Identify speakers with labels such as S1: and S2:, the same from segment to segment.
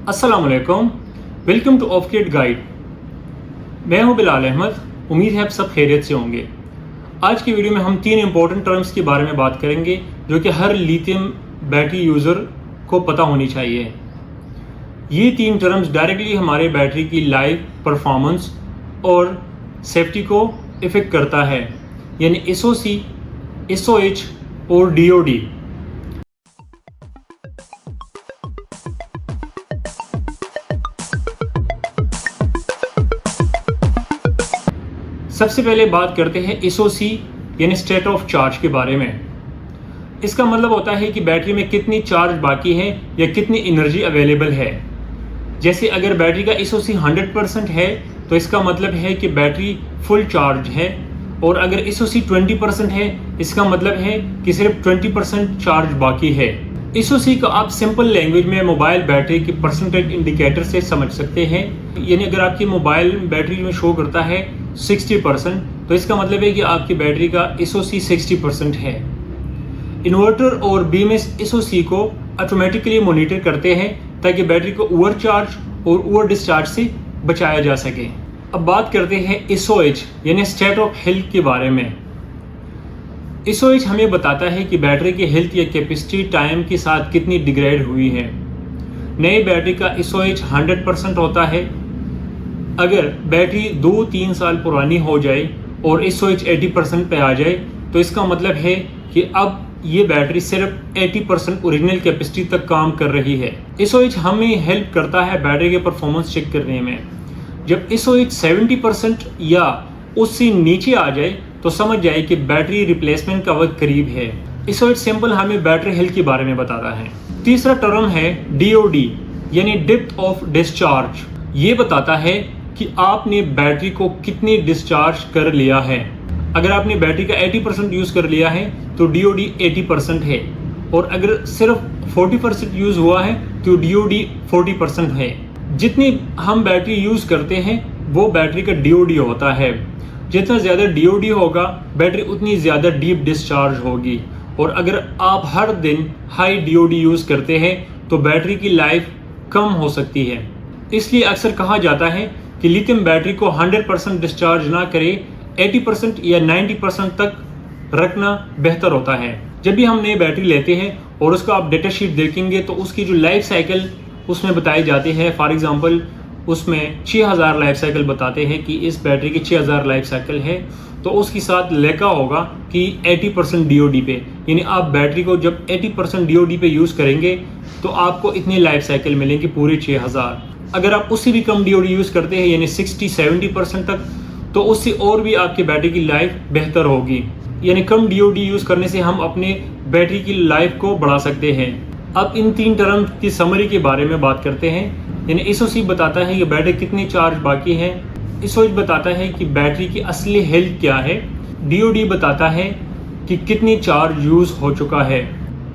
S1: अस्सलाम वालेकुम, welcome to ऑफकिट guide. मैं हूं बिलाल अहमद। उम्मीद है आप सब खैरियत से होंगे। आज की वीडियो में हम 3 इंपॉर्टेंट टर्म्स के बारे में बात करेंगे जो कि हर लिथियम बैटरी यूज़र को पता होनी चाहिए। ये 3 टर्म्स डायरेक्टली हमारे बैटरी की लाइफ, परफॉर्मेंस और सेफ्टी को इफ़ेक्ट करता है, यानी SOC, SOH और DOD। सबसे पहले बात करते हैं SOC यानी स्टेट ऑफ चार्ज के बारे में। इसका मतलब होता है कि बैटरी में कितनी चार्ज बाकी है या कितनी एनर्जी अवेलेबल है। जैसे अगर बैटरी का SOC 100% है तो इसका मतलब है कि बैटरी फुल चार्ज है, और अगर SOC 20% है इसका मतलब है कि सिर्फ 20% चार्ज बाकी है। SOC को आप सिंपल लैंग्वेज में मोबाइल बैटरी की परसेंटेज इंडिकेटर से समझ सकते हैं। यानी अगर आपकी मोबाइल बैटरी में शो करता है 60%, तो इसका मतलब है कि आपकी बैटरी का SOC 60% है। इन्वर्टर और BMS SOC को ऑटोमेटिकली मॉनिटर करते हैं ताकि बैटरी को ओवरचार्ज और ओवर डिस्चार्ज से बचाया जा सके। अब बात करते हैं SOH यानी स्टेट ऑफ हेल्थ के बारे में। SOH हमें बताता है कि बैटरी की हेल्थ या कैपेसिटी टाइम के साथ कितनी डिग्रेड हुई है। नई बैटरी का SOH 100% होता है। अगर बैटरी 2-3 साल पुरानी हो जाए और SOH 80% पे आ जाए तो इसका मतलब है कि अब ये बैटरी सिर्फ 80% ओरिजिनल कैपेसिटी तक काम कर रही है। SOH हमें हेल्प करता है बैटरी के परफॉर्मेंस चेक करने में। जब SOH 70% या उससे नीचे आ जाए तो समझ जाए कि बैटरी रिप्लेसमेंट का वक्त करीब है। SOH सिंपल हमें बैटरी हेल्थ के बारे में बताता है। तीसरा टर्म है DOD यानी डेप्थ ऑफ डिस्चार्ज। ये बताता है कि आपने बैटरी को कितनी डिस्चार्ज कर लिया है। अगर आपने बैटरी का 80% यूज़ कर लिया है तो DOD 80% है, और अगर सिर्फ 40% यूज़ हुआ है तो DOD 40% है। जितनी हम बैटरी यूज़ करते हैं वो बैटरी का DOD होता है। जितना ज़्यादा DOD होगा बैटरी उतनी ज़्यादा डीप डिस्चार्ज होगी, और अगर आप हर दिन हाई DOD यूज़ करते हैं तो बैटरी की लाइफ कम हो सकती है। इसलिए अक्सर कहा जाता है कि लिथियम बैटरी को 100% डिस्चार्ज ना करें, 80% या 90% तक रखना बेहतर होता है। जब भी हम नई बैटरी लेते हैं और उसका आप डेटा शीट देखेंगे तो उसकी जो लाइफ साइकिल उसमें बताई जाती है। फॉर एग्जांपल उसमें 6000 लाइफ साइकिल बताते हैं कि इस बैटरी की 6000 लाइफ साइकिल है, तो उसके साथ लिखा होगा कि 80% DOD पे, यानी आप बैटरी को जब 80% DOD पे यूज़ करेंगे तो आपको इतनी लाइफ साइकिल मिलेंगी पूरे 6000। अगर आप उससे भी कम DOD यूज़ करते हैं यानी 60-70% तक, तो उससे और भी आपकी बैटरी की लाइफ बेहतर होगी। यानी कम DOD यूज़ करने से हम अपने बैटरी की लाइफ को बढ़ा सकते हैं। अब इन 3 टर्म की समरी के बारे में बात करते हैं। यानी SOC बताता है कि बैटरी कितनी चार्ज बाकी है, SOH बताता है कि बैटरी की असली हेल्थ क्या है, DOD बताता है कि कितनी चार्ज यूज़ हो चुका है।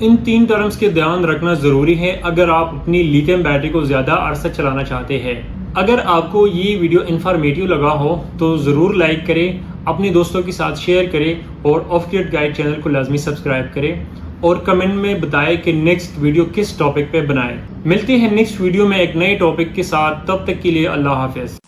S1: इन 3 टर्म्स के ध्यान रखना ज़रूरी है अगर आप अपनी लिथियम बैटरी को ज़्यादा अरसा चलाना चाहते हैं। अगर आपको ये वीडियो इन्फॉर्मेटिव लगा हो तो ज़रूर लाइक करें, अपने दोस्तों के साथ शेयर करें और ऑफकिट गाइड चैनल को लाजमी सब्सक्राइब करें, और कमेंट में बताएं कि नेक्स्ट वीडियो किस टॉपिक पे बनाएं। मिलते हैं नेक्स्ट वीडियो में एक नए टॉपिक के साथ। तब तक के लिए अल्लाह हाफ़िज़।